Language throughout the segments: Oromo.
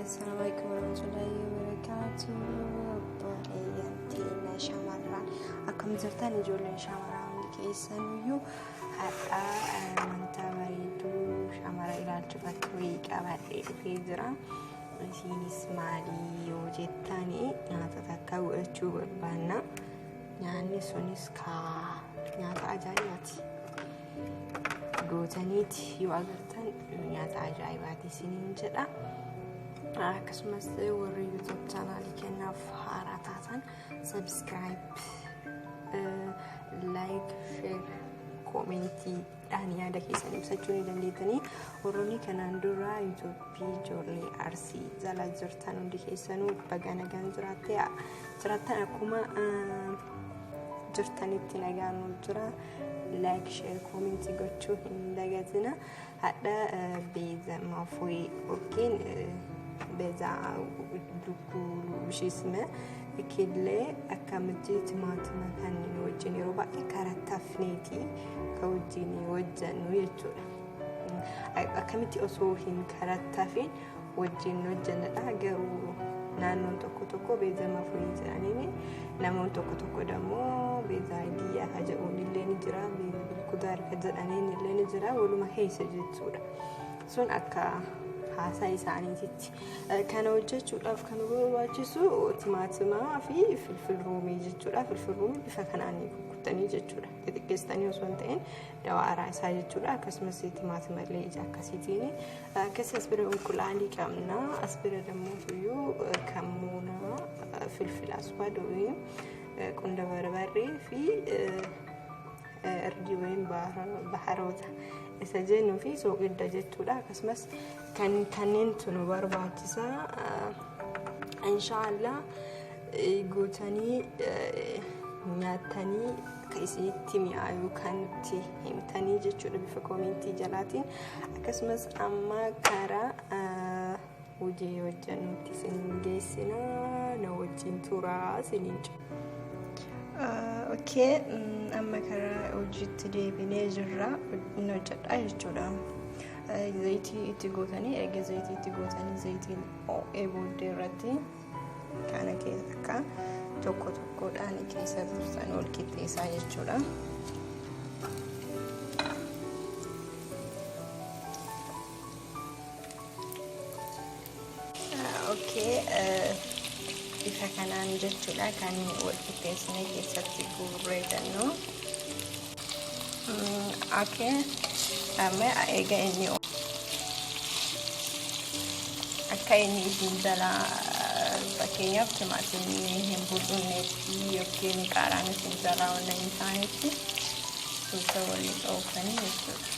السلام عليكم ورحمة الله وبركاته. بأيانتينا شمران أكم زرتان ijoollee shamarran keessaniyyuu hadha amantaa bareedduu shamara ilaalchifatu qabadhee dhufee jira. Isiinis maalii yoo jettani nyaata takka godhachuu barbaanna. Nyaanni sunis nyaata ajaa'ibaati. Gootaniiti yoo agartan nyaata ajaa'ibaati isiniin jedha. Akkasumas warri YouTube channel keenyaaf haaraa taatan subscribe, like, share, comment dhaan yaada keessan ibsachuu ni dandeettanii. Warroonni kanaan dura YouTube Ijoollee Arsii jala jirtan hundi keessanuu baga nagaan jiraattan akkuma jirtanitti nagaan jira. Like, share, comment gochuu hin dagatina. Hadha beezama foyi yookiin beeza dukkulu bishisme kilee akkamitti timaatima kan wajjin yeroo baay'ee karattafneeti ka wajjin hojjannu jechuudha. Akkamitti osoo hin karattafin wajjin hojjannadha. Garuu naannoon tokko beezama foyi jedhanii namoonni tokko dammoo beeza diyaa hajaa'uun illee ni jira. Kudaar ka jedhaniin illee ni jira. Waluma keessa jechuudha. Sun akka haasaa isaaniititti kana hojjechuudhaaf kan barbaachisu timaatimaa fi filfil roomii jechuudha. Filfil roomii bifa kanaan kukkutanii jechuudha. Xixiqqeessitanii osoo hin ta'in dawaaraa isaa jechuudha. Akkasumas timaatima illee ija akkasiitiin akkasii as bira unqulaanii qabna. As bira dammoo kamuuna filfil aswaadoo qunda barbarree fi ardii wayim baharoota isa jennu fi soogidda jechuudha. Akkasumas kanneen tunu barbaachisa. Inshallah gootanii nyaatanii akka isinitti mi'aayu kan itti himtanii jechuudha bifa koomentii jalaatiin. Akkasumas amma karaa hojii hojjannutti isin geessina. Na wajjin turaa isiniin Okay, amma karaa hojiitti deebinee jirra. Inni hojjedha jechuudha. Zayitii itti gootanii erga zayitii itti gootanii zayitiin ho'ee booddee irratti kana keessa akka tokkodhaan keessa buusan ol qixxeessaa jechuudha. Okay, bifa kanaan jechuudha kan wal qixxeessine keessatti guurreetannu. Okay, amma eega inni akka inni isin jala fakkeenyaaf timaatimni hin budhunneetti yookiin qaaraan isin jala wanta hin taanetti suuta waliin dhoofanii jechuudha.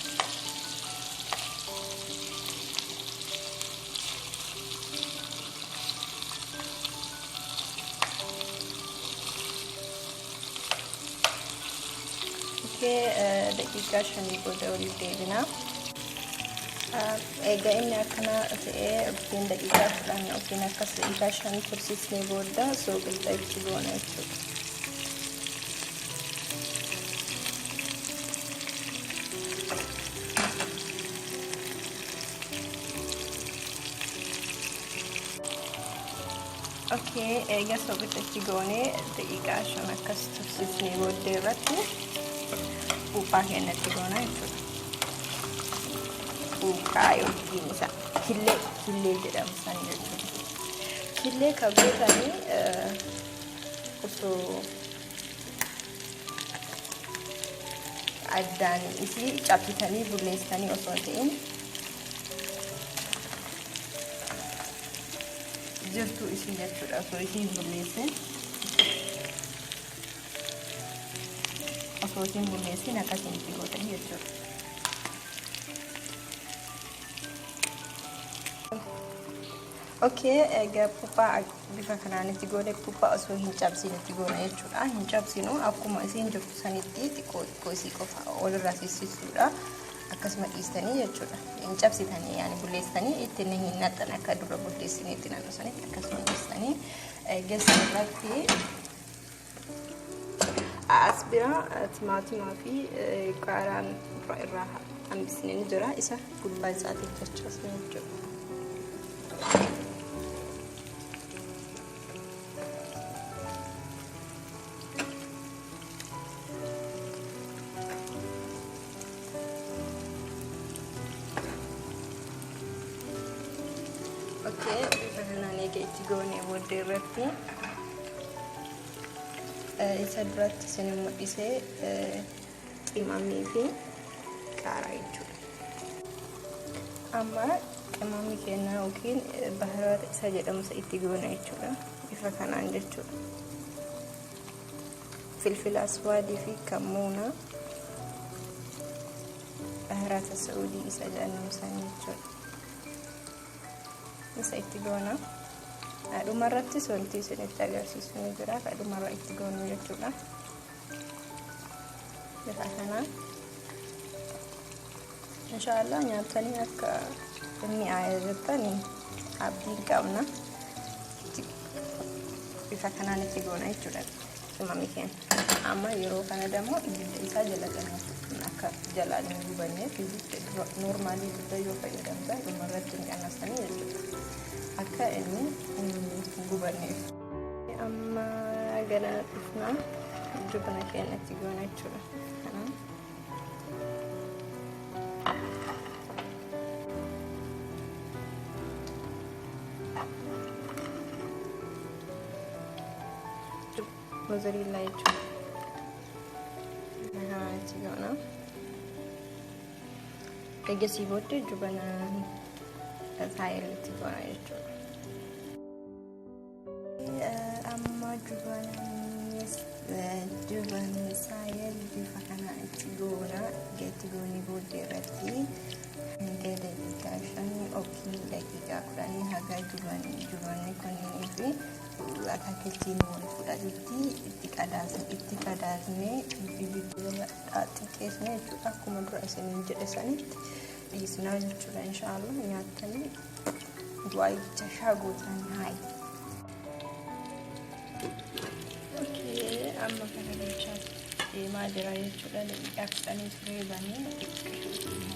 daqiiqaa 5 booda waliif deebina. Egaa inni akkana ta'ee yookiin daqiiqaa 10 yookiin akkas daqiiqaa 5 tursiisnee booda soogidda itti goona jechuudha. Okay, egaa soogidda itti goonee daqiiqaa 5 akkas tursiisnee booda irratti phuphaa kennatti goona jechuudha. Phuphaa yookiin isa kilee jedhamu san jechuudha. Kilee kan gootanii osoo addaan isii cabsitanii bulleessitanii osoo ta'in jirtuu isii jechuudha. Osoo isii bulleessin protein bulleessin akkasitti gootanii jechuudha. Okay, egaa phuphaa bifa kanaan itti goone phuphaa osoo hin cabsinitti goona jechuudha. Hin cabsinu akkuma isiin jirtu sanitti xiqqoo isii qofa walirraa sissiisuudha. Akkasuma dhiistanii jechuudha. Hin cabsitanii yaani bulleessitanii ittiin hin naxxan akka dura bulleessiniitti naannoo sanitti akkasuma dhiistanii geessan irratti as bira timaatima fi qaaraan irraa hambisnee jira. Isa gubbaa isaatiif jechuudha. Okay, bifanaan eega itti goonee booddee irratti isa duratti isin mul'isee qimamii fi qaaraa jechuudha. Amma qimamii kennaa yookiin baharaata isa jedhamu itti goona jechuudha. Bifa kanaan jechuudha. Filfila aswaadii fi kamuuna baharaata Saa'udii isa jedhamu san jechuudha. Isa itti goona. Dhumarratti wanti isinitti agarsiisu ni jira. Dhumarra itti goonu jechuudha. Bifa kanaan inshallah nyaatanii akka inni aayirratanii abdiin qabna. Bifa kanaan itti goona jechuudha. Qimamii keenya. Amma yeroo kana ደግሞ ibidda isaa jala qanasuun akka jalaan hin gubanneef noormaalii ibidda yoo fayyadamtan dhumarratti hin qanasanii jechuudha. Akka inni gubanneef. Amma gara dhufnaa jubana keenya itti goona jechuudha. Mozzarella jechuudha. Itti goona. Eegasii booddee jubana saayilitti goona jechuudha. Amma jubana saayil bifa kanaan itti goona. Itti goonii booddee irratti hanga daqiiqaa 5 yookiin daqiiqaa 10 haga jubanni kunii fi akaakiitiin wal fudhatutti itti qadaasnee ibidda xiqqeessine jechuudha. Akkuma dura isiniin jedhe sanitti dhiisnaa jechuudha. Inshaallah nyaatanii du'aa ibicha shaagootaan haayi. Amma kana bilchaa deemaa jira jechuudha. Daqiiqaa 10 turee bannee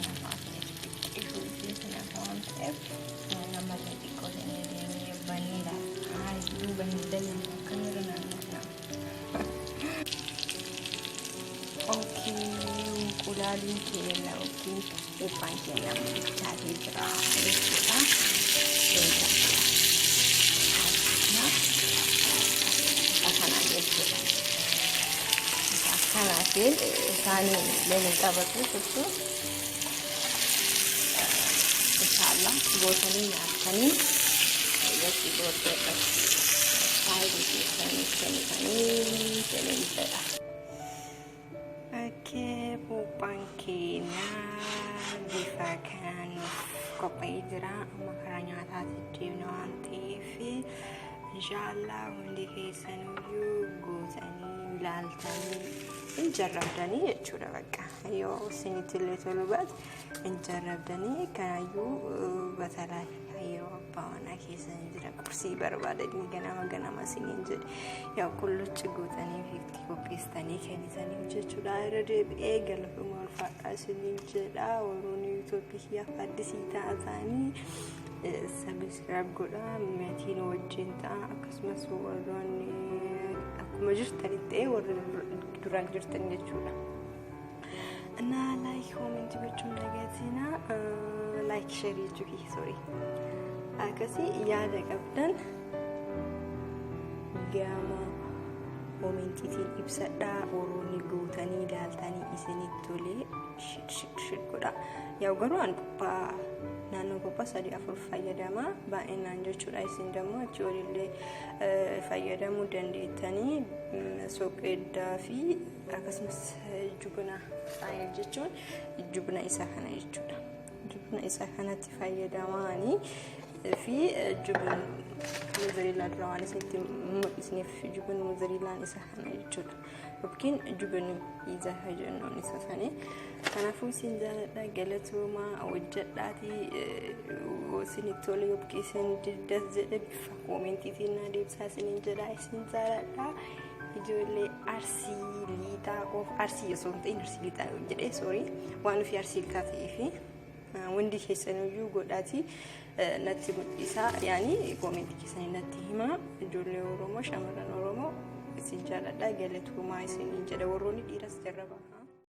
kulaalin keenya yookiin phuphaan keenya bilchaatee jira jechuudha. Akkanaa jechuudha. Akkanaatiin isaanii leelin qabatu jechuudha. Inshallah gootanii nyaatanii irratti booddeedha. Saayilii keessanii kennitanii jedha. Phuphaan keenya bifa kanaan qophaa'ee jira. Amma karaa nyaataatti deemna waan ta'eef inshallah hundi keessaniyyuu gootanii ilaaltanii hin jarrabdanii jechuudha. Bakka yoo isinitti illee tolu baate hin jarrabdanii kanaayyuu batalaa yeroo abbaa manaa keessanii jira qursii barbaadanii ganama isiniin jedhe yaa kulluchi gootanii fi itti qopheessitanii kennitanii jechuudha. Irra deebi'ee galfuma ulfaadhaa isiniin jedha. Warroonni Itoophiyaaf addisii taatanii subscribe godhaa. Maatiin wajjin ta'a. Akkasumas warroonni akkuma jirtanitti warri duraan jirtan jechuudha. እና ላይክ ኮሜንት ብቻም ነገቲና ላይክ ሼር ይጭቂ ሶሪ አከሲ ያለ ቀብደን ጋማ ኮሜንቲቲን ይብሰዳ ኦሮኒ ጎተኒ ዳልታኒ ኢስኒቶሌ ሽክ ጎዳ ያው ገሩን ቁባ ናኖ ቁባ ሰዲ አፍር ፈየዳማ ባእናን ጀቹ ላይሲን ደሞ ቾሪሌ ፈየዳሙ ደንዴተኒ ሶቄዳፊ akkasumas jubana saayil jechuun jubana isaa kana jechuudha. Jubana isaa kanatti fayyadamanii fi jubana mozzarella duraan isatti mul'isneef jubana mozzarellaan isaa kana jechuudha. Yookiin jubana pizza jennuun isa sanii. Kanaafuu isin jaalladha galatooma hojjedhaati isinitti tole yookiin isin diddas jedhe bifa koomentiitiin na deebisaa isiniin jedha isin jaalladha. Ijoollee Arsii liixaa of Arsii osoo hin ta'in Arsii liixaa jedhee sorry waan fi Arsii liixaa fi hundi keessaniyyuu godhaatii natti mul'isaa yaani koomentii keessanii natti himaa. Ijoollee Oromoo shamarran Oromoo isin jaalladha galatooma isiniin jedha warroonni dhiiras jarraba.